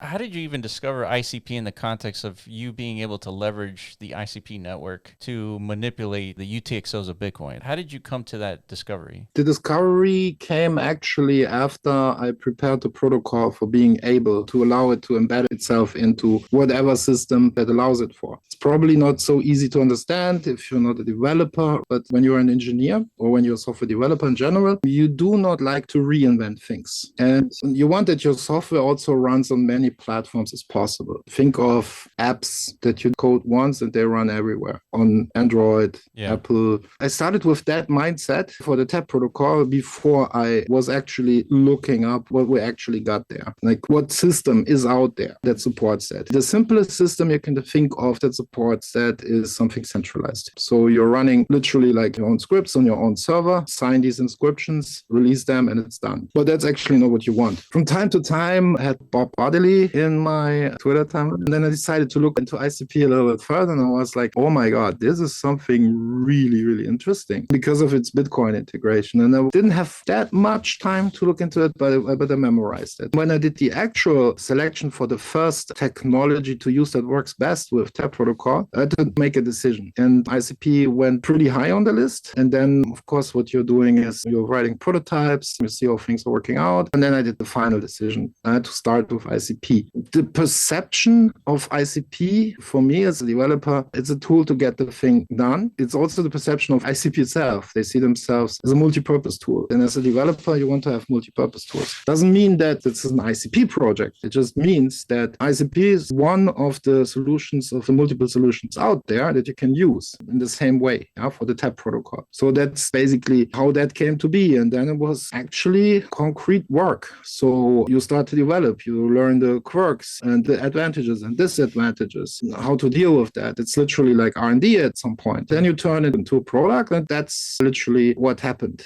How did you even discover ICP in the context of you being able to leverage the ICP network to manipulate the UTXOs of Bitcoin? How did you come to that discovery? The discovery came actually after I prepared the protocol for being able to allow it to embed itself into whatever system that allows it for. It's probably not so easy to understand if you're not a developer, but when you're an engineer or when you're a software developer in general, you do not like to reinvent things. And you want that your software also runs on many platforms as possible. Think of apps that you code once and they run everywhere on Android, Apple. I started with that mindset for the TAP protocol before I was actually looking up what we actually got there. Like what system is out there that supports that. The simplest system you can think of that supports that is something centralized. So you're running literally like your own scripts on your own server, sign these inscriptions, release them, and it's done. But that's actually not what you want. From time to time, I had Bob Bodley in my Twitter timeline. And then I decided to look into ICP a little bit further. And I was like, oh my God, this is something really, really interesting because of its Bitcoin integration. And I didn't have that much time to look into it, but I memorized it. When I did the actual selection for the first technology to use that works best with TAP protocol, I had to make a decision. And ICP went pretty high on the list. And then, of course, what you're doing is you're writing prototypes, you see how things are working out. And then I did the final decision. I had to start with ICP. The perception of ICP for me as a developer, it's a tool to get the thing done. It's also the perception of ICP itself. They see themselves as a multi-purpose tool. And as a developer, you want to have multi-purpose tools. Doesn't mean that it's an ICP project. It just means that ICP is one of the solutions of the multiple solutions out there that you can use in the same way for the TAP protocol. So that's basically how that came to be. And then it was actually concrete work. So you start to develop, you learn the quirks and the advantages and disadvantages, how to deal with that. It's literally like R&D at some point. Then you turn it into a product, and that's literally what happened.